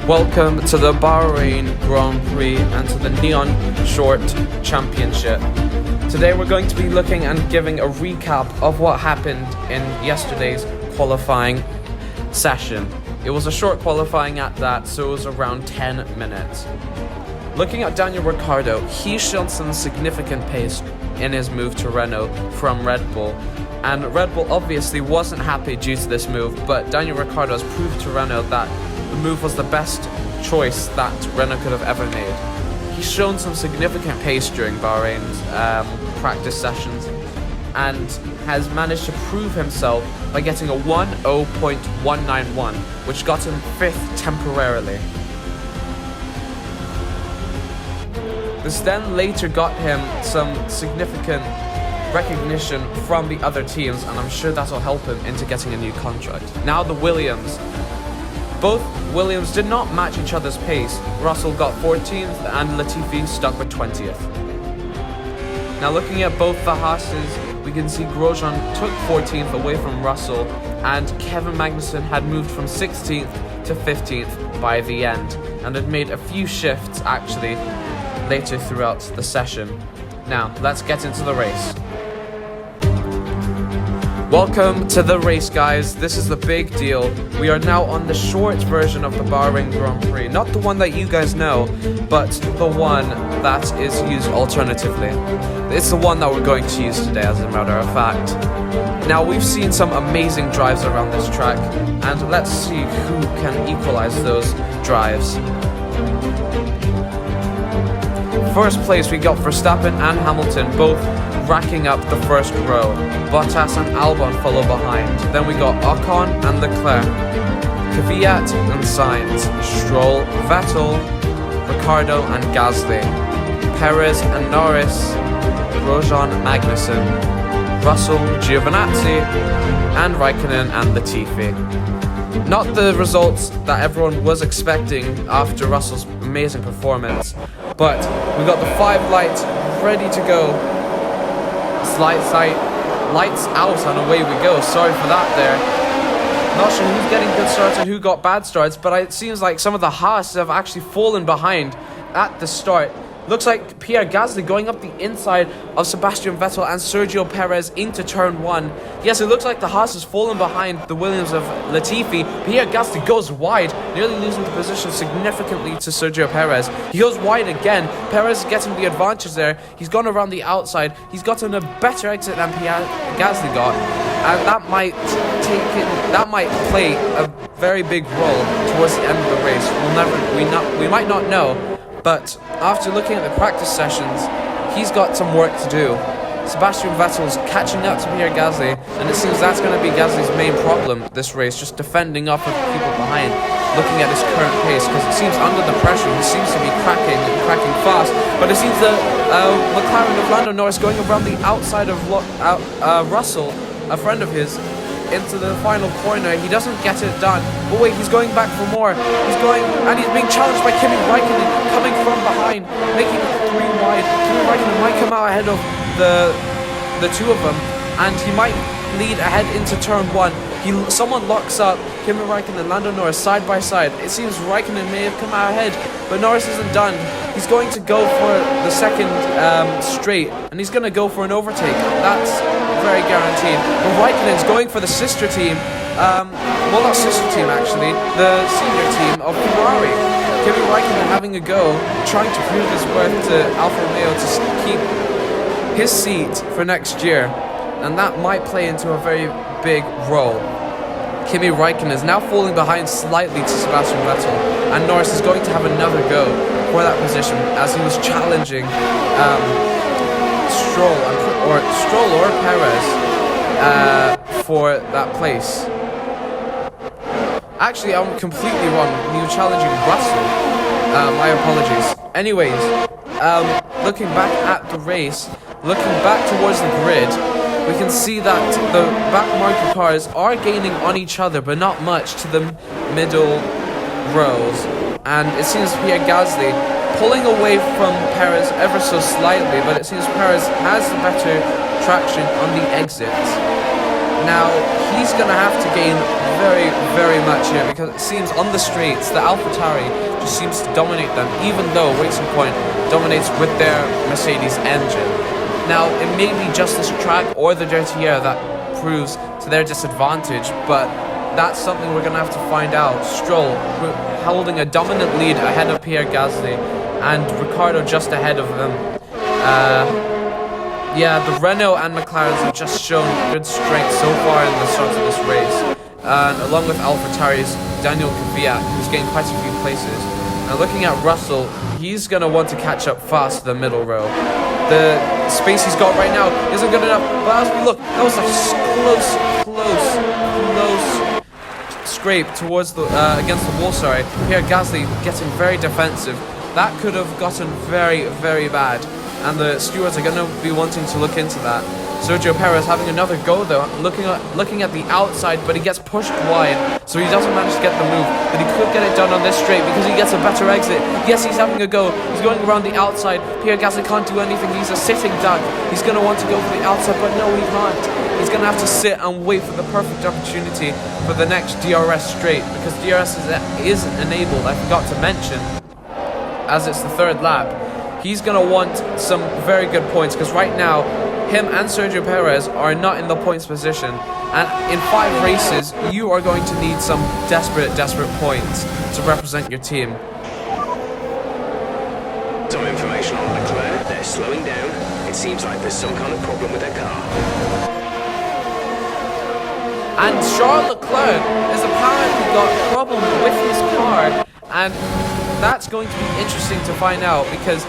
Welcome to the Bahrain Grand Prix and to the Neon Short Championship. Today we're going to be looking and giving a recap of what happened in yesterday's qualifying session. It was a short qualifying at that, so it was around 10 minutes. Looking at Daniel Ricciardo, he's shown some significant pace in his move to Renault from Red Bull. And Red Bull obviously wasn't happy due to this move, but Daniel Ricciardo has proved to Renault that the move was the best choice that Renault could have ever made. He's shown some significant pace during Bahrain's practice sessions and has managed to prove himself by getting a 1:0.191, which got him 5th temporarily. This then later got him some significant recognition from the other teams, and I'm sure that'll help him into getting a new contract. Now the Williams. Both Williams did not match each other's pace. Russell got 14th and Latifi stuck with 20th. Now looking at both the Haas's, we can see Grosjean took 14th away from Russell, and Kevin Magnussen had moved from 16th to 15th by the end, and had made a few shifts actually later throughout the session. Now let's get into the race. Welcome to the race, guys. This is the big deal. We are now on the short version of the Bahrain Grand Prix. Not the one that you guys know, but the one that is used alternatively. It's the one that we're going to use today, as a matter of fact. Now, we've seen some amazing drives around this track, and let's see who can equalize those drives. First place, we got Verstappen and Hamilton, both racking up the first row. Bottas and Albon follow behind. Then we got Ocon and Leclerc, Kvyat and Sainz, Stroll, Vettel, Ricciardo and Gasly, Perez and Norris, Grosjean, Magnussen, Russell, Giovinazzi, and Raikkonen and Latifi. Not the results that everyone was expecting after Russell's amazing performance, but we got the 5 lights ready to go. Lights out and away we go. Sorry for that there. Not sure who's getting good starts and who got bad starts, but it seems like some of the Haas have actually fallen behind at the start. Looks like Pierre Gasly going up the inside of Sebastian Vettel and Sergio Perez into turn 1. Yes, it looks like the Haas has fallen behind the Williams of Latifi. Pierre Gasly goes wide, nearly losing the position significantly to Sergio Perez. He goes wide again. Perez is getting the advantage there. He's gone around the outside. He's gotten a better exit than Pierre Gasly got, and that might play a very big role towards the end of the race. We might not know. But after looking at the practice sessions, he's got some work to do. Sebastian Vettel's catching up to Pierre Gasly, and it seems that's going to be Gasly's main problem this race, just defending off of people behind, looking at his current pace, because it seems under the pressure, he seems to be cracking fast, but it seems that McLaren of Lando Norris going around the outside of Russell, a friend of his, into the final corner. He doesn't get it done. But wait, he's going back for more. He's going, and he's being challenged by Kimi Raikkonen coming from behind, making it 3 wide. Kimi Raikkonen might come out ahead of the two of them, and he might lead ahead into turn 1. Someone locks up Kimi Raikkonen and Lando Norris side by side. It seems Raikkonen may have come out ahead, but Norris isn't done. He's going to go for the second straight, and he's going to go for an overtake. That's very guaranteed. But Raikkonen's going for the sister team, well, not sister team actually, the senior team of Ferrari. Kimi Raikkonen having a go, trying to prove his worth to Alfa Romeo to keep his seat for next year, and that might play into a very big role. Kimi Raikkonen is now falling behind slightly to Sebastian Vettel, and Norris is going to have another go for that position as he was challenging Stroll or Perez for that place. Actually, I'm completely wrong. He was challenging Russell. My apologies. Anyways, looking back at the race, looking back towards the grid, we can see that the back marker cars are gaining on each other, but not much to the middle rows. And it seems Pierre Gasly pulling away from Perez ever so slightly, but it seems Perez has the better traction on the exits. Now, he's going to have to gain very, very much here, because it seems on the straights, the AlphaTauri just seems to dominate them, even though Racing Point dominates with their Mercedes engine. Now, it may be just this track or the dirty air that proves to their disadvantage, but that's something we're going to have to find out. Stroll holding a dominant lead ahead of Pierre Gasly, and Ricciardo just ahead of them. Yeah, the Renault and McLarens have just shown good strength so far in the start of this race. And along with AlphaTauri's Daniel Kvyat, who's getting quite a few places. Now looking at Russell, he's going to want to catch up fast to the middle row. The space he's got right now isn't good enough. But as we look, that was a close scrape towards the against the wall. Sorry, Pierre Gasly getting very defensive. That could have gotten very, very bad, and the stewards are going to be wanting to look into that. Sergio Perez having another go though, looking at the outside, but he gets pushed wide, so he doesn't manage to get the move. But he could get it done on this straight because he gets a better exit. Yes, he's having a go. He's going around the outside. Pierre Gasly can't do anything. He's a sitting duck. He's going to want to go for the outside, but no, he can't. He's going to have to sit and wait for the perfect opportunity for the next DRS straight, because DRS is enabled. I forgot to mention, as it's the third lap. He's going to want some very good points, because right now, him and Sergio Perez are not in the points position. And in 5 races, you are going to need some desperate points to represent your team. Some information on Leclerc. They're slowing down. It seems like there's some kind of problem with their car. And Charles Leclerc has apparently got a problem with his car. And that's going to be interesting to find out, because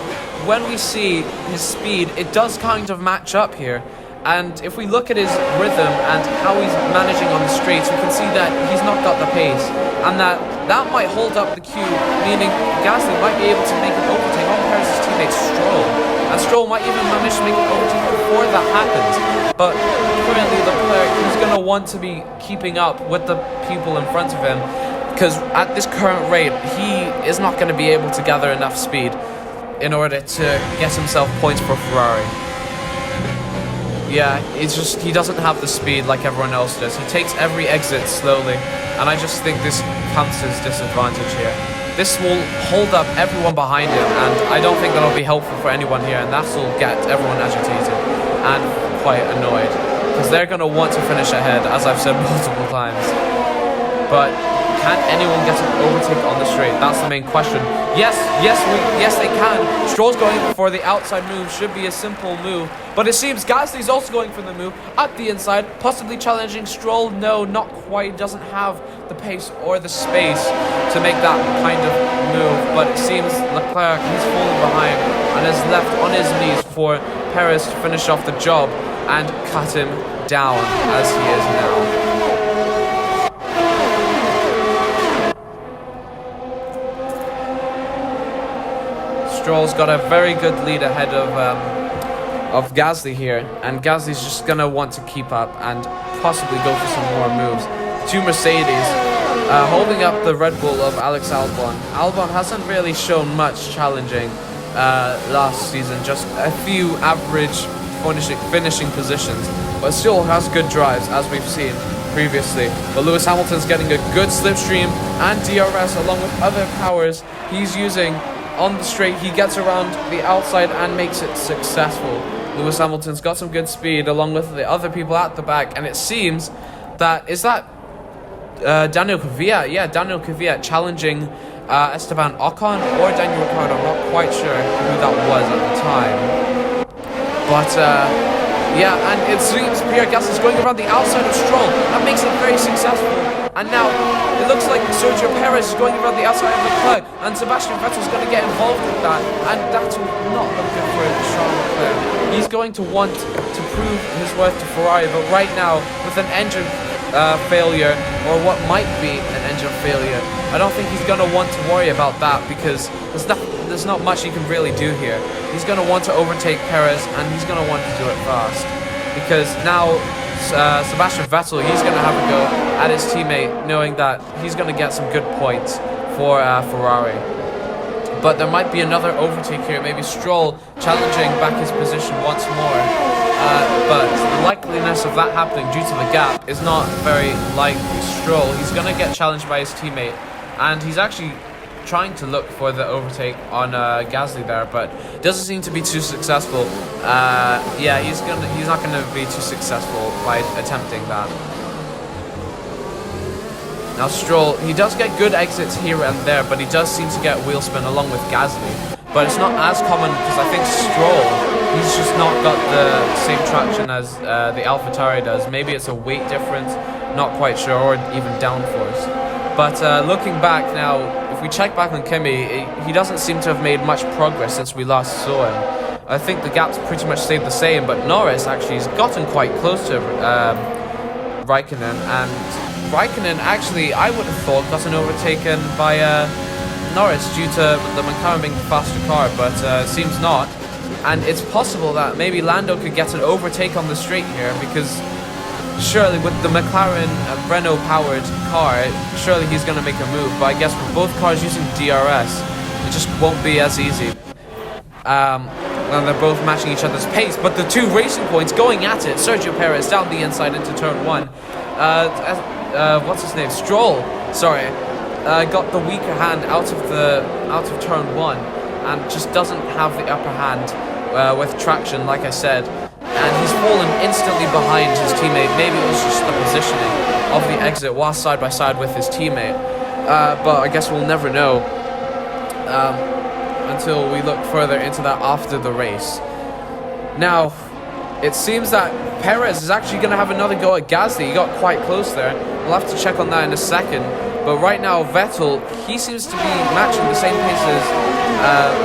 when we see his speed, it does kind of match up here. And if we look at his rhythm and how he's managing on the straights, we can see that he's not got the pace, and that might hold up the queue, meaning Gasly might be able to make an overtake on Perez's teammate Stroll, and Stroll might even manage to make an overtake before that happens. But currently Leclerc, he's going to want to be keeping up with the people in front of him, because at this current rate, he is not going to be able to gather enough speed in order to get himself points for Ferrari. Yeah, he doesn't have the speed like everyone else does. He takes every exit slowly, and I just think this counts as disadvantage here. This will hold up everyone behind him, and I don't think that'll be helpful for anyone here, and that'll get everyone agitated and quite annoyed, because they're going to want to finish ahead, as I've said multiple times. But can anyone get an overtake on the straight? That's the main question. Yes, they can. Stroll's going for the outside move. Should be a simple move. But it seems Gasly's also going for the move at the inside, possibly challenging Stroll. No, not quite. Doesn't have the pace or the space to make that kind of move. But it seems Leclerc, he's fallen behind and is left on his knees for Perez to finish off the job and cut him down as he is now. Stroll's got a very good lead ahead of Gasly here, and Gasly's just gonna want to keep up and possibly go for some more moves. 2 Mercedes holding up the Red Bull of Alex Albon. Albon hasn't really shown much challenging last season, just a few average finishing positions, but still has good drives, as we've seen previously. But Lewis Hamilton's getting a good slipstream and DRS along with other powers he's using on the straight. He gets around the outside and makes it successful. Lewis Hamilton's got some good speed along with the other people at the back, and it seems that Daniel Kvyat? Yeah, Daniel Kvyat challenging Esteban Ocon or Daniel Ricciardo. I'm not quite sure who that was at the time. But yeah, and it seems Pierre Gasly is going around the outside of Stroll. That makes it very successful. And now it looks like Sergio Perez is going around the outside of Leclerc, and Sebastian Vettel is going to get involved with that, and that will not look good for Charles Leclerc. He's going to want to prove his worth to Ferrari, but right now, with an engine failure, or what might be an engine failure, I don't think he's going to want to worry about that, because there's not much he can really do here. He's going to want to overtake Perez, and he's going to want to do it fast, because now Sebastian Vettel, he's going to have a go at his teammate, knowing that he's going to get some good points for Ferrari. But there might be another overtake here, maybe Stroll challenging back his position once more. but the likeliness of that happening due to the gap is not very likely. Stroll, he's going to get challenged by his teammate, and he's actually trying to look for the overtake on Gasly there, but doesn't seem to be too successful. Yeah, he's not gonna be too successful by attempting that. Now Stroll, he does get good exits here and there, but he does seem to get wheel spin along with Gasly. But it's not as common because I think Stroll, he's just not got the same traction as the AlphaTauri does. Maybe it's a weight difference, not quite sure, or even downforce. But looking back now, if we check back on Kimi, he doesn't seem to have made much progress since we last saw him. I think the gap's pretty much stayed the same, but Norris actually has gotten quite close to Raikkonen, and Raikkonen actually, I would have thought, gotten overtaken by Norris due to the McLaren being the faster car, but seems not. And it's possible that maybe Lando could get an overtake on the straight here, because surely with the McLaren Renault-powered car, surely he's going to make a move. But I guess with both cars using DRS, it just won't be as easy. And they're both matching each other's pace. But the two racing points going at it. Sergio Perez down the inside into turn 1. What's his name? Stroll. Sorry. Got the weaker hand out of turn 1, and just doesn't have the upper hand with traction, like I said. And he's fallen instantly behind his teammate. Maybe it was just the positioning of the exit while side by side with his teammate. But I guess we'll never know until we look further into that after the race. Now, it seems that Perez is actually going to have another go at Gasly. He got quite close there. We'll have to check on that in a second. But right now, Vettel, he seems to be matching the same pace as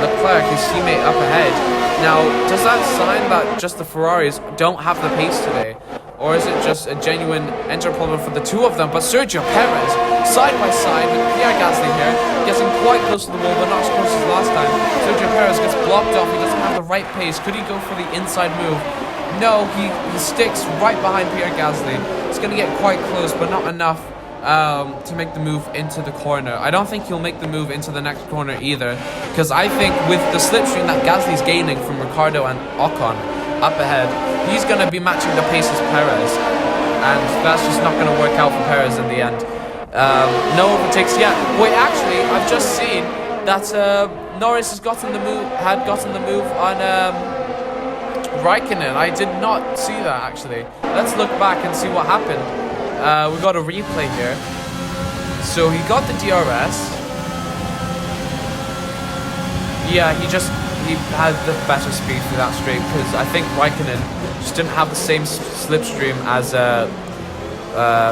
Leclerc, his teammate up ahead. Now, does that sign that just the Ferraris don't have the pace today? Or is it just a genuine engine problem for the two of them? But Sergio Perez, side by side with Pierre Gasly here, getting quite close to the wall, but not as close as last time. Sergio Perez gets blocked off. He doesn't have the right pace. Could he go for the inside move? No, he sticks right behind Pierre Gasly. It's going to get quite close, but not enough to make the move into the corner. I don't think he'll make the move into the next corner either, because I think with the slipstream that Gasly's gaining from Ricciardo and Ocon up ahead, he's going to be matching the pace as Perez, and that's just not going to work out for Perez in the end. No overtakes yet. Wait, actually, I've just seen that Norris had gotten the move on Raikkonen. I did not see that, actually. Let's look back and see what happened. We got a replay here. So he got the DRS. Yeah, he had the better speed through that straight, because I think Raikkonen just didn't have the same slipstream as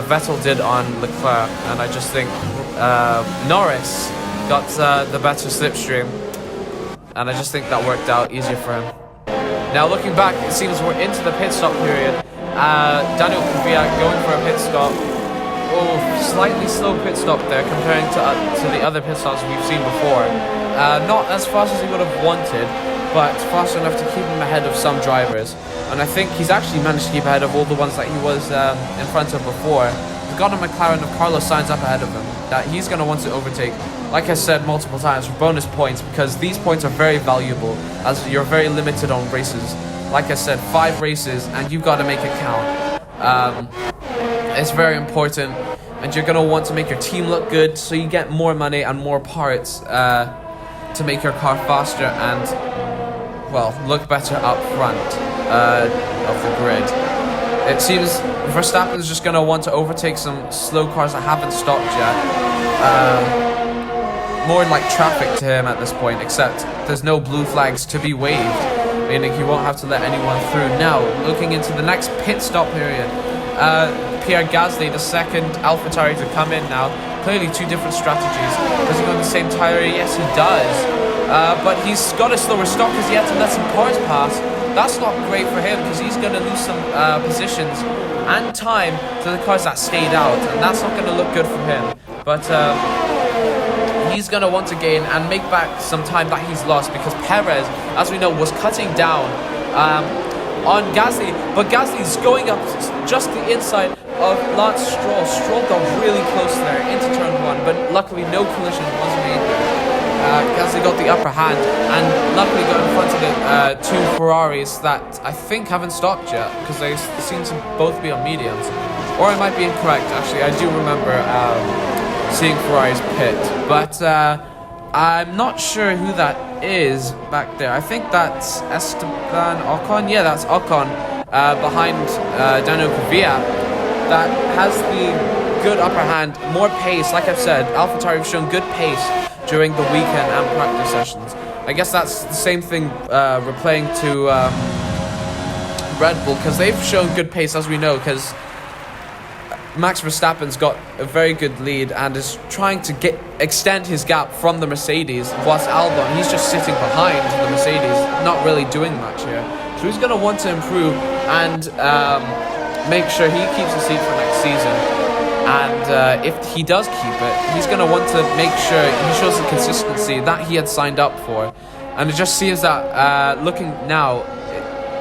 Vettel did on Leclerc, and I just think Norris got the better slipstream, and I just think that worked out easier for him. Now looking back, it seems we're into the pit stop period. Daniel Kvyat going for a pit stop. Oh, slightly slow pit stop there comparing to the other pit stops we've seen before. Not as fast as he would have wanted, but fast enough to keep him ahead of some drivers. And I think he's actually managed to keep ahead of all the ones that he was in front of before. He's got a McLaren of Carlos Sainz up ahead of him that he's going to want to overtake. Like I said multiple times, for bonus points, because these points are very valuable as you're very limited on races. Like I said, 5 races and you've got to make it count. It's very important, and you're going to want to make your team look good so you get more money and more parts to make your car faster and, well, look better up front of the grid. It seems Verstappen's just going to want to overtake some slow cars that haven't stopped yet. More like traffic to him at this point, except there's no blue flags to be waved, meaning he won't have to let anyone through. Now, looking into the next pit stop period, Pierre Gasly, the second AlphaTauri to come in now. Clearly two different strategies. Does he go on the same tyre? Yes, he does. But he's got a slower stop because he had to let some cars pass. That's not great for him because he's going to lose some positions and time to the cars that stayed out, and that's not going to look good for him. But he's going to want to gain and make back some time that he's lost, because Perez, as we know, was cutting down on Gasly, but Gasly's going up just the inside of Lance Stroll. Stroll got really close there into turn 1, but luckily no collision was made there. Gasly got the upper hand and luckily got in front of the two Ferraris that I think haven't stopped yet because they seem to both be on mediums. Or I might be incorrect, actually. I do remember seeing Ferrari's pit, but I'm not sure who that is back there. I think that's Esteban Ocon. Yeah, that's Ocon behind Daniel Kvyat that has the good upper hand, more pace. Like I've said, AlphaTauri have shown good pace during the weekend and practice sessions. I guess that's the same thing replaying to Red Bull, because they've shown good pace, as we know, because Max Verstappen's got a very good lead and is trying to extend his gap from the Mercedes, whilst Albon, he's just sitting behind the Mercedes, not really doing much here. So he's going to want to improve and make sure he keeps the seat for next season. And if he does keep it, he's going to want to make sure he shows the consistency that he had signed up for. And it just seems that, looking now,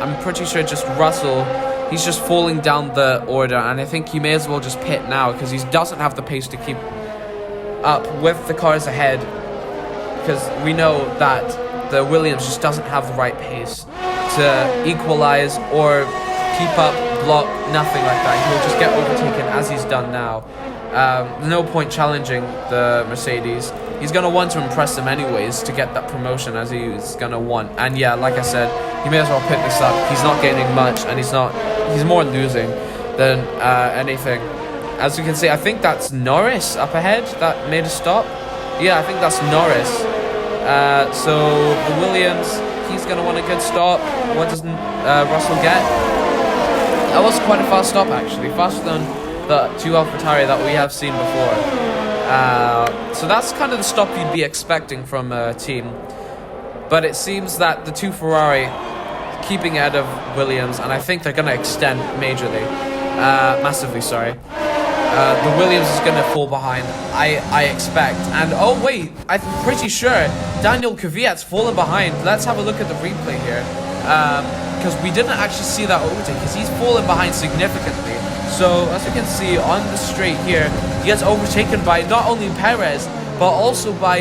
I'm pretty sure just Russell, he's just falling down the order. And I think he may as well just pit now because he doesn't have the pace to keep up with the cars ahead. Because we know that the Williams just doesn't have the right pace to equalize or keep up, block, nothing like that. He'll just get overtaken as he's done now. No point challenging the Mercedes. He's going to want to impress them anyways to get that promotion as he's going to want. And yeah, like I said, he may as well pick this up. He's not gaining much and he's more losing than anything. As you can see, I think that's Norris up ahead that made a stop. Yeah, I think that's Norris. So the Williams, he's going to want a good stop. What does Russell get? That was quite a fast stop, actually. Faster than the two AlphaTauri that we have seen before. So that's kind of the stop you'd be expecting from a team. But it seems that the two Ferrari keeping ahead of Williams, and I think they're going to extend massively, sorry. The Williams is going to fall behind, I expect. And oh wait, I'm pretty sure Daniel Kvyat's fallen behind. Let's have a look at the replay here. Because we didn't actually see that overtake, because he's fallen behind significantly. So as you can see on the straight here, he gets overtaken by not only Perez but also by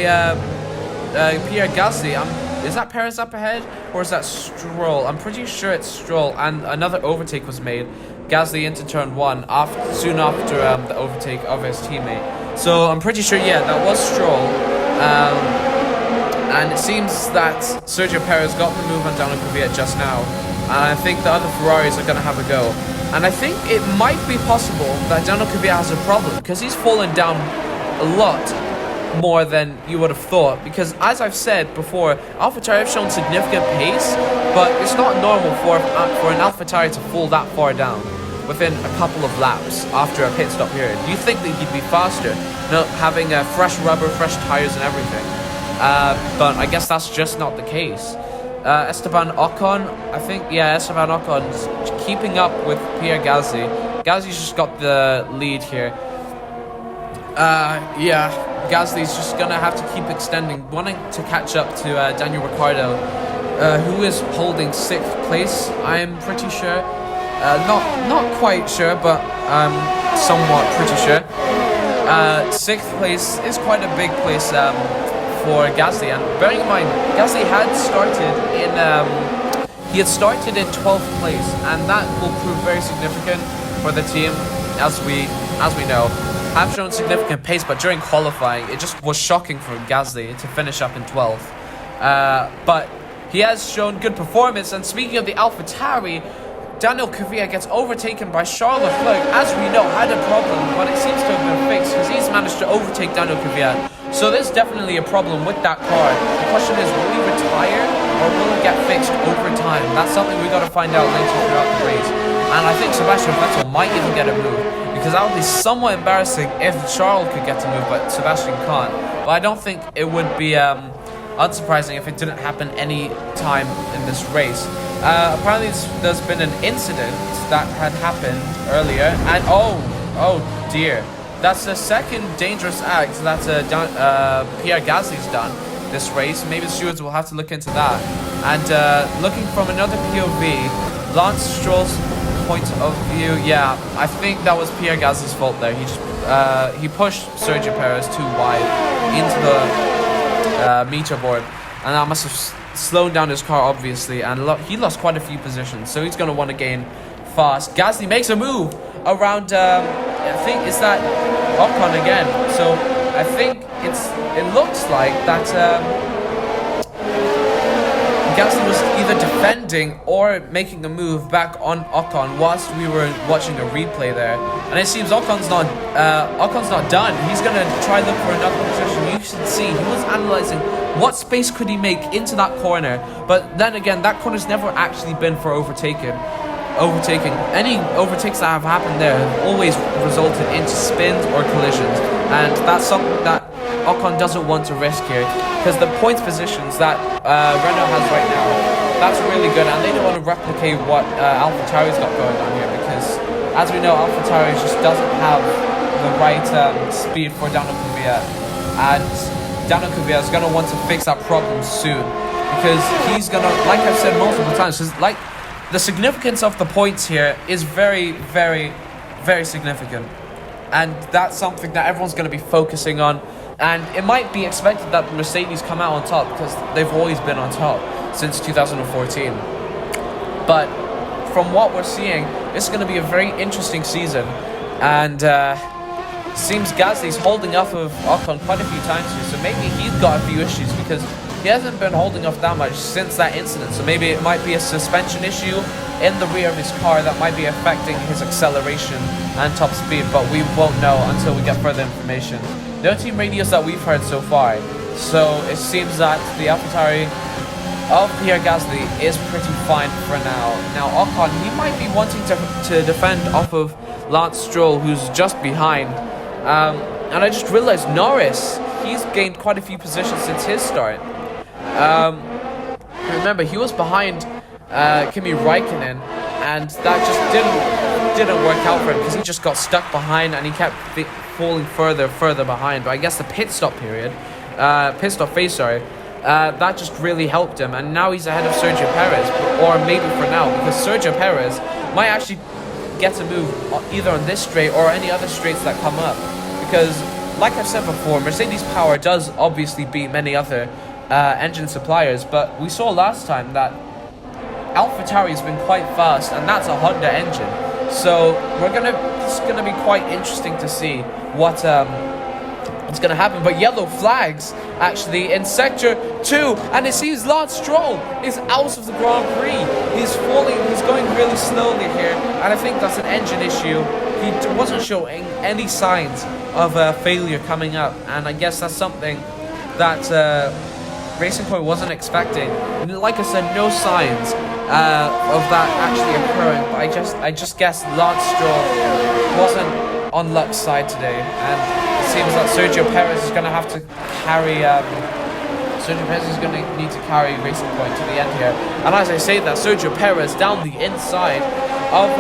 Pierre Gasly. Is that Perez up ahead or is that Stroll? I'm pretty sure it's Stroll, and another overtake was made. Gasly into turn 1 soon after the overtake of his teammate. So I'm pretty sure, yeah, that was Stroll. And it seems that Sergio Perez got the move on Daniel Kvyat just now. And I think the other Ferraris are going to have a go. And I think it might be possible that Daniel Kvyat has a problem, because he's fallen down a lot more than you would have thought. Because as I've said before, AlphaTauri have shown significant pace, but it's not normal for an AlphaTauri to fall that far down within a couple of laps after a pit stop period. You think that he'd be faster, having fresh rubber, fresh tires and everything. But I guess that's just not the case. Esteban Ocon, I think, yeah, Esteban Ocon's keeping up with Pierre Gasly. Gasly's just got the lead here. Yeah, Gasly's just gonna have to keep extending, wanting to catch up to Daniel Ricciardo, who is holding 6th place, I am pretty sure. Not quite sure, but I'm somewhat pretty sure. 6th place is quite a big place for Gasly, and bearing in mind, Gasly had started in 12th place, and that will prove very significant for the team, as we know. Have shown significant pace, but during qualifying, it just was shocking for Gasly to finish up in 12th. But he has shown good performance, and speaking of the AlphaTauri, Daniel Kvyat gets overtaken by Charles Leclerc, as we know, had a problem, but it seems to have been fixed because he's managed to overtake Daniel Kvyat. So there's definitely a problem with that car. The question is, will he retire or will it get fixed over time? That's something we got to find out later throughout the race. And I think Sebastian Vettel might even get a move, because that would be somewhat embarrassing if Charles could get to move but Sebastian can't. But I don't think it would be unsurprising if it didn't happen any time in this race. Apparently there's been an incident that had happened earlier, and oh dear, that's the second dangerous act that Pierre Gasly's done this race. Maybe the stewards will have to look into that. And looking from another POV, Lance Stroll's point of view, yeah, I think that was Pierre Gasly's fault there. He pushed Sergio Perez too wide into meter board, and that must have slowed down his car, obviously, and he lost quite a few positions, so he's going to want to gain fast. Gasly makes a move around, I think, is that Ocon again? So I think it looks like that Gasly was either defending or making a move back on Ocon whilst we were watching the replay there, and it seems Ocon's not done. He's gonna try look for another position. You should see he was analyzing what space could he make into that corner, but then again, that corner's never actually been for overtaking. Any overtakes that have happened there have always resulted into spins or collisions, and that's something that Ocon doesn't want to risk here, because the points positions that Renault has right now, that's really good, and they don't want to replicate what AlphaTauri's got going on here, because as we know, AlphaTauri just doesn't have the right speed for Daniel Kvyat, and Daniel Kvyat is going to want to fix that problem soon, because he's going to, like I've said multiple times, like, the significance of the points here is very, very, very significant, and that's something that everyone's going to be focusing on. And it might be expected that Mercedes come out on top, because they've always been on top since 2014. But from what we're seeing, this is going to be a very interesting season, and seems Gasly's holding off of Ocon quite a few times here, so maybe he's got a few issues, because he hasn't been holding off that much since that incident, so maybe it might be a suspension issue in the rear of his car that might be affecting his acceleration and top speed, but we won't know until we get further information. No team radios that we've heard so far, so it seems that the AlphaTauri of Pierre Gasly is pretty fine for now. Now Ocon, he might be wanting to defend off of Lance Stroll, who's just behind, and I just realized Norris, he's gained quite a few positions since his start. Remember, he was behind Kimi Raikkonen, and that just didn't work out for him, because he just got stuck behind and he kept falling further behind. But I guess the pit stop phase, that just really helped him, and now he's ahead of Sergio Perez, or maybe for now, because Sergio Perez might actually get a move either on this straight or any other straights that come up, because like I've said before, Mercedes power does obviously beat many other engine suppliers, but we saw last time that AlphaTauri has been quite fast, and that's a Honda engine, so it's gonna be quite interesting to see what's gonna happen. But yellow flags actually in sector 2, and it seems Lance Stroll is out of the Grand Prix. He's going really slowly here, and I think that's an engine issue. He wasn't showing any signs of failure coming up, and I guess that's something that Racing Point wasn't expecting. And like I said, no signs of that actually occurring, but I just guess Lance Stroll wasn't on luck's side today, and it seems that Sergio Perez is going to have to carry need to carry Racing Point to the end here. And as I say that, Sergio Perez down the inside of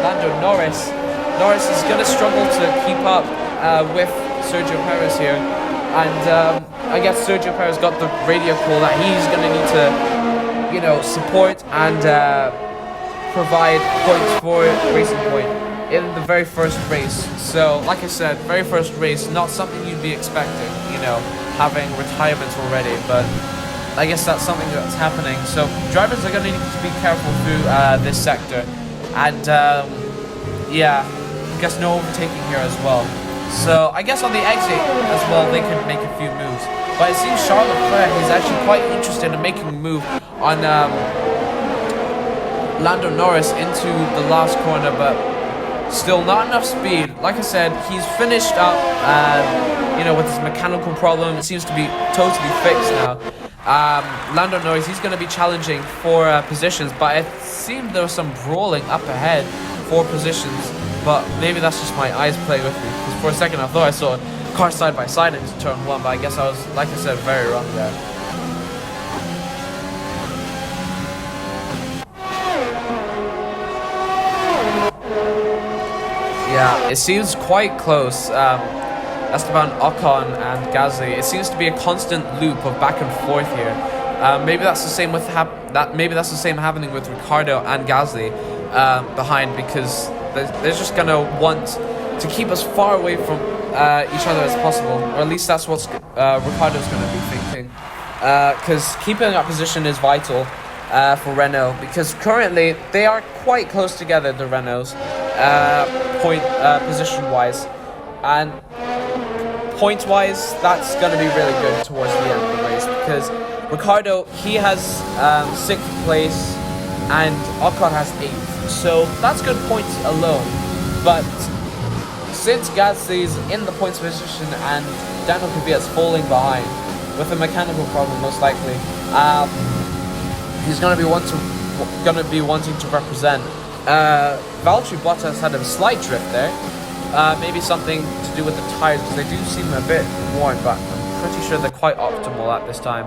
Lando Norris. Norris is going to struggle to keep up with Sergio Perez here, and I guess Sergio Perez got the radio call that he's going to need to, support and provide points for Racing Point in the very first race. So, like I said, very first race, not something you'd be expecting, having retirements already, but I guess that's something that's happening. So, drivers are going to need to be careful through this sector, and I guess no overtaking here as well. So I guess on the exit as well, they could make a few moves. But it seems Charles Leclerc is actually quite interested in making a move on Lando Norris into the last corner, but still not enough speed. Like I said, he's finished up, with his mechanical problem. It seems to be totally fixed now. Lando Norris, he's going to be challenging for positions, but it seemed there was some brawling up ahead for positions. But maybe that's just my eyes playing with me, because for a second I thought I saw a car side by side into turn 1, but I guess I was, like I said, very wrong there. Yeah, it seems quite close. Esteban Ocon and Gasly, it seems to be a constant loop of back and forth here. Maybe that's the same with happening with Ricciardo and Gasly behind, because they're just gonna want to keep us far away from each other as possible, or at least that's what Ricciardo's gonna be thinking. because keeping that position is vital for Renault, because currently they are quite close together, the Renaults, position-wise, and points-wise, that's going to be really good towards the end of the race, because Ricciardo, he has 6th place, and Ocon has 8th, so that's good points alone. But since Gasly's in the points position and Daniel Kvyat's falling behind with a mechanical problem, most likely, he's going to be wanting to represent. Valtteri Bottas had a slight drift there. Maybe something to do with the tires, because they do seem a bit worn, but I'm pretty sure they're quite optimal at this time.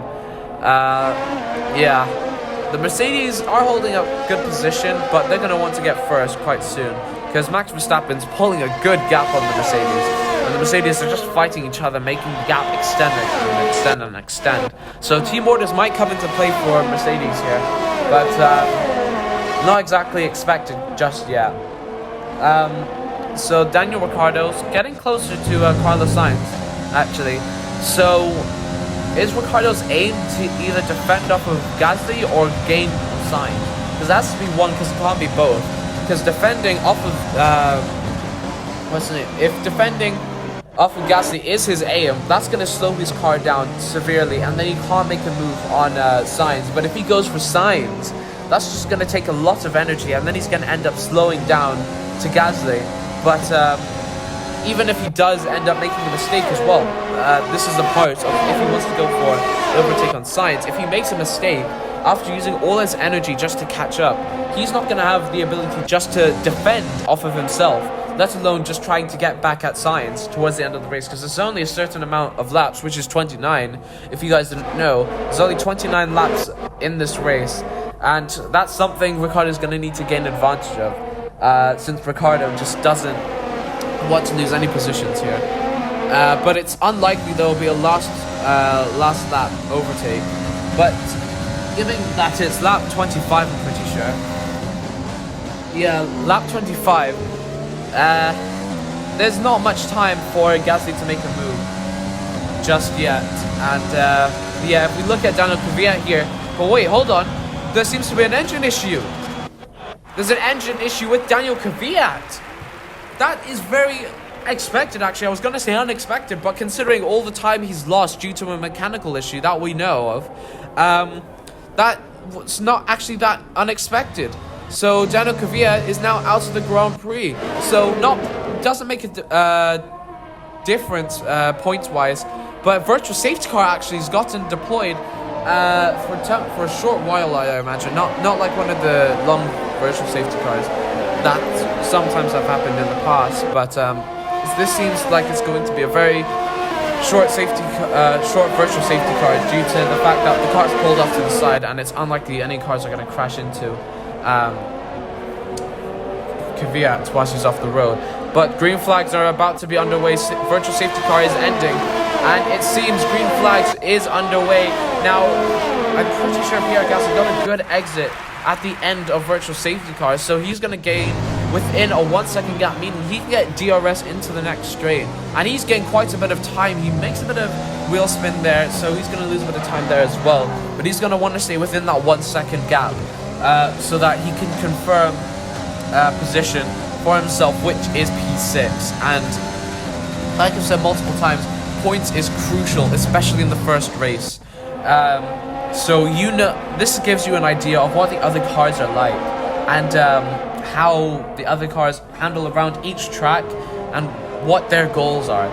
Yeah, the Mercedes are holding a good position, but they're going to want to get first quite soon, because Max Verstappen's pulling a good gap on the Mercedes, and the Mercedes are just fighting each other, making the gap extend and extend and extend. So team orders might come into play for Mercedes here, but not exactly expected just yet. So Daniel Ricciardo's getting closer to Carlos Sainz, actually. So is Ricciardo's aim to either defend off of Gasly or gain on Sainz? Because that has to be one, because it can't be both. Because defending off of if defending off of Gasly is his aim, that's going to slow his car down severely, and then he can't make a move on Sainz. But if he goes for Sainz, that's just going to take a lot of energy, and then he's going to end up slowing down to Gasly. But even if he does end up making a mistake as well, this is the part of if he wants to go for overtake on Sainz. If he makes a mistake after using all his energy just to catch up, he's not going to have the ability just to defend off of himself, let alone just trying to get back at Sainz towards the end of the race, because there's only a certain amount of laps, which is 29. If you guys didn't know, there's only 29 laps in this race, and that's something Ricciardo's going to need to gain advantage of, since Ricciardo just doesn't want to lose any positions here. But it's unlikely there will be a last lap overtake. But given that it's lap 25, I'm pretty sure. Yeah, lap 25. There's not much time for Gasly to make a move just yet. And yeah, if we look at Daniel Kvyat here, but wait, hold on. There seems to be an engine issue. There's an engine issue with Daniel Kvyat. That is very expected, actually. I was going to say unexpected, but considering all the time he's lost due to a mechanical issue that we know of, that was not actually that unexpected. So Daniel Kvyat is now out of the Grand Prix. So doesn't make a difference points-wise, but virtual safety car actually has gotten deployed for a short while, I imagine. Not like one of the long virtual safety cars that sometimes have happened in the past, but this seems like it's going to be a very short virtual safety car due to the fact that the car's pulled off to the side, and it's unlikely any cars are going to crash into Kvyat whilst he's off the road. But green flags are about to be underway. Virtual safety car is ending, and it seems green flags is underway. Now, I'm pretty sure Pierre Gasly got a good exit at the end of virtual safety cars, so he's going to gain within a 1 second gap, meaning he can get DRS into the next straight, and he's getting quite a bit of time. He makes a bit of wheel spin there, so he's going to lose a bit of time there as well, but he's going to want to stay within that 1 second gap so that he can confirm position for himself, which is P6. And like I've said multiple times, points is crucial, especially in the first race. So this gives you an idea of what the other cars are like, and how the other cars handle around each track and what their goals are.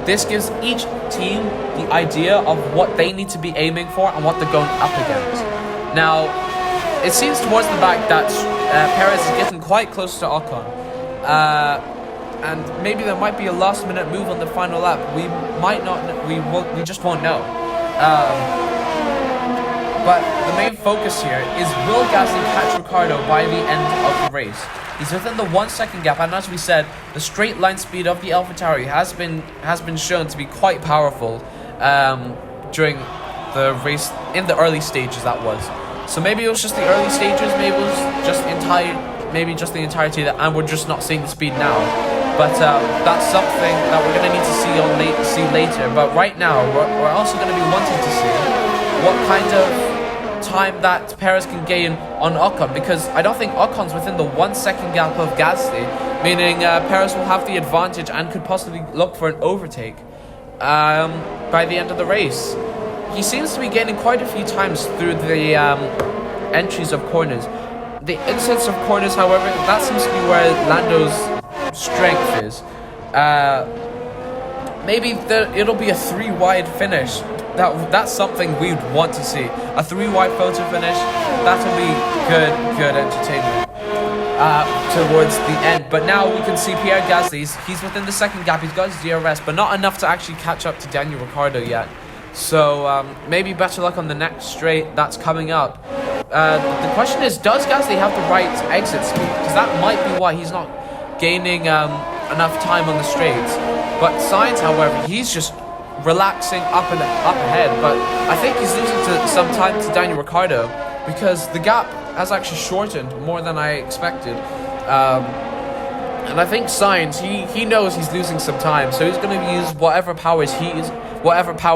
This gives each team the idea of what they need to be aiming for and what they're going up against. Now, it seems towards the back that Perez is getting quite close to Ocon, and maybe there might be a last-minute move on the final lap. We might not. We just won't know. But the main focus here is, will Gasly catch Ricciardo by the end of the race? He's within the 1 second gap, and as we said, the straight line speed of the AlphaTauri has been shown to be quite powerful during the race in the early stages. That was. So maybe it was just the early stages, maybe it was just the entirety, and we're just not seeing the speed now. But that's something that we're going to need to see later. But right now, we're also going to be wanting to see what kind of time that Perez can gain on Ocon, because I don't think Ocon's within the 1 second gap of Gasly, meaning Perez will have the advantage and could possibly look for an overtake by the end of the race. He seems to be gaining quite a few times through the entries of corners. The inserts of corners, however, that seems to be where Lando's strength is. Maybe it'll be a 3-wide finish. That's something we'd want to see. A 3-wide photo finish. That'll be good entertainment towards the end. But now we can see Pierre Gasly. He's within the second gap. He's got his DRS, but not enough to actually catch up to Daniel Ricciardo yet. So maybe better luck on the next straight that's coming up. The question is, does Gasly have the right exit speed? Because that might be why he's not gaining enough time on the straights. But Sainz, however, he's just relaxing up ahead. But I think he's losing some time to Daniel Ricciardo, because the gap has actually shortened more than I expected. And I think Sainz, he knows he's losing some time, so he's going to use whatever power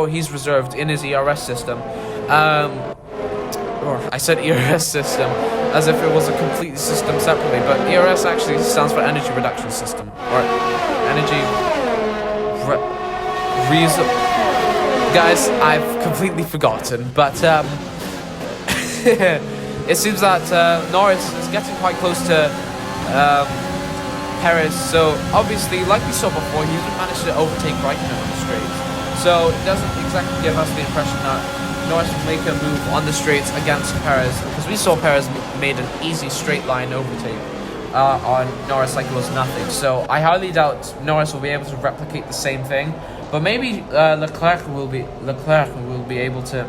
he's reserved in his ERS system. Or I said ERS system as if it was a complete system separately, but ERS actually stands for energy reduction system, or energy reason. Guys, I've completely forgotten, but it seems that Norris is getting quite close to Perez, so obviously, like we saw before, he hasn't managed to overtake Raikkonen on the straights, so it doesn't exactly give us the impression that Norris will make a move on the straights against Perez, because we saw Perez made an easy straight line overtake on Norris like it was nothing. So I highly doubt Norris will be able to replicate the same thing, but maybe Leclerc will be able to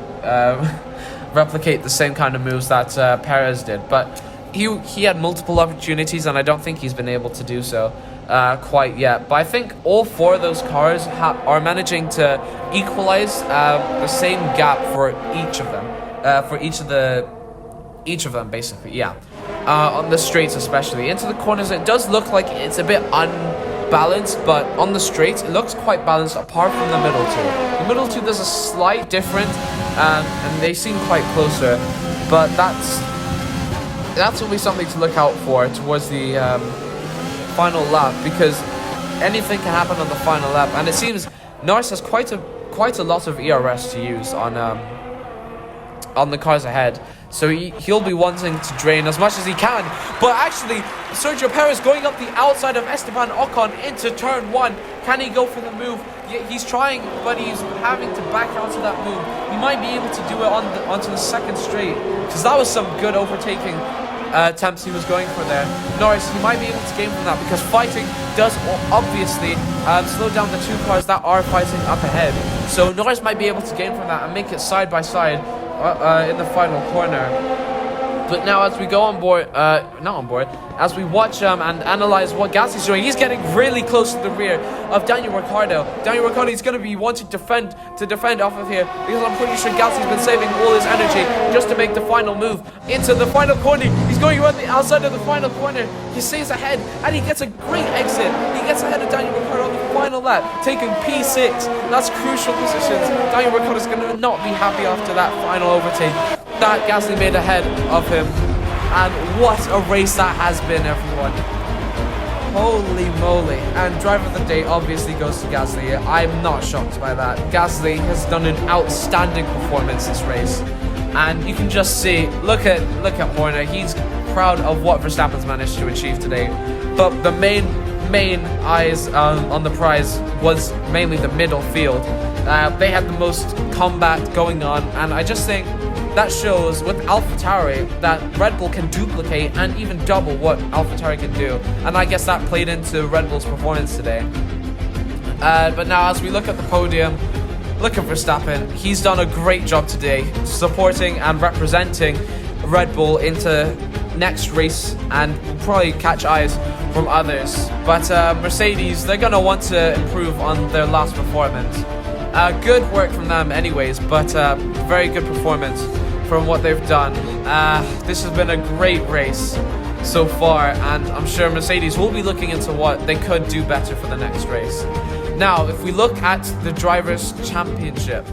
replicate the same kind of moves that Perez did. But he had multiple opportunities, and I don't think he's been able to do so quite yet. But I think all 4 of those cars are managing to equalize the same gap for each of them. For each of them, basically, yeah. On the straights especially. Into the corners, it does look like it's a bit unbalanced, but on the straights, it looks quite balanced apart from the middle two. The middle two, there's a slight difference, and they seem quite closer, but that will be something to look out for towards the final lap, because anything can happen on the final lap, and it seems Norris has quite a lot of ERS to use on the cars ahead, so he'll be wanting to drain as much as he can. But actually, Sergio Perez going up the outside of Esteban Ocon into turn 1. Can he go for the move? He's trying, but he's having to back out to that move. He might be able to do it onto the second straight, because that was some good overtaking attempts he was going for there. Norris, he might be able to gain from that, because fighting does obviously slow down the 2 cars that are fighting up ahead. So Norris might be able to gain from that and make it side by side in the final corner. But now as we go as we watch and analyze what Gasly's doing, he's getting really close to the rear of Daniel Ricciardo. Daniel Ricciardo is going to be wanting to defend off of here, because I'm pretty sure Gasly's been saving all his energy just to make the final move into the final corner. He's going around the outside of the final corner. He stays ahead, and he gets a great exit. He gets ahead of Daniel Ricciardo on the final lap, taking P6. That's crucial positions. Daniel Ricciardo is going to not be happy after that final overtake that Gasly made ahead of him. And what a race that has been, everyone. Holy moly. And driver of the day obviously goes to Gasly. I'm not shocked by that. Gasly has done an outstanding performance this race. And you can just see, look at Horner. He's proud of what Verstappen's managed to achieve today. But the main eyes on the prize was mainly the middle field. They had the most combat going on, and I just think that shows with AlphaTauri that Red Bull can duplicate and even double what AlphaTauri can do, and I guess that played into Red Bull's performance today. But now as we look at the podium, look at Verstappen. He's done a great job today supporting and representing Red Bull into next race, and will probably catch eyes from others. But Mercedes, they're going to want to improve on their last performance. Good work from them anyways, but very good performance from what they've done. This has been a great race so far, and I'm sure Mercedes will be looking into what they could do better for the next race. Now, if we look at the Drivers' Championship,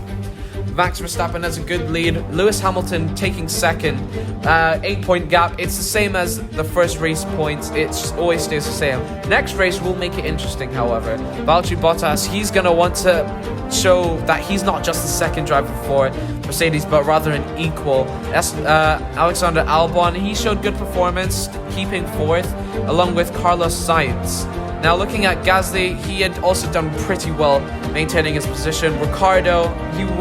Max Verstappen has a good lead. Lewis Hamilton taking second. 8-point gap. It's the same as the first race points. It always stays the same. Next race will make it interesting, however. Valtteri Bottas, he's going to want to show that he's not just the second driver for Mercedes, but rather an equal. Alexander Albon, he showed good performance, keeping fourth, along with Carlos Sainz. Now looking at Gasly, he had also done pretty well maintaining his position. Ricciardo, he'll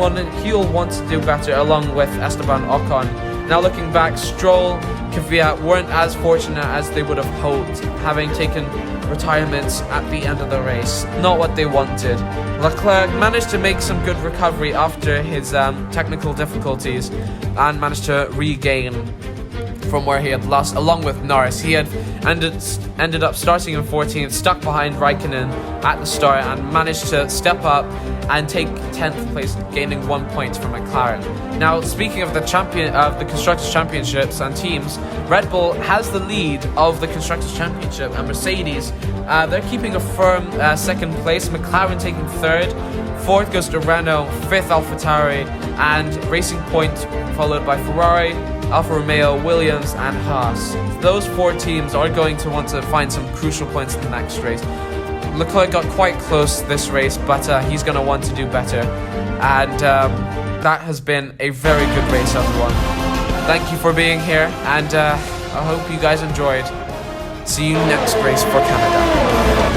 want to do better, along with Esteban Ocon. Now looking back, Stroll, Kvyat weren't as fortunate as they would have hoped, having taken retirements at the end of the race. Not what they wanted. Leclerc managed to make some good recovery after his technical difficulties and managed to regain from where he had lost, along with Norris. He had ended up starting in 14th, stuck behind Raikkonen at the start, and managed to step up and take 10th place, gaining 1 point from McLaren. Now, speaking of the Constructors' Championships and teams, Red Bull has the lead of the Constructors' Championship, and Mercedes, they're keeping a firm second place. McLaren taking third. Fourth goes to Renault, fifth AlphaTauri, and Racing Point followed by Ferrari, Alfa Romeo, Williams, and Haas. Those 4 teams are going to want to find some crucial points in the next race. Leclerc got quite close this race, but he's going to want to do better. And that has been a very good race, everyone. Thank you for being here, and I hope you guys enjoyed. See you next race for Canada.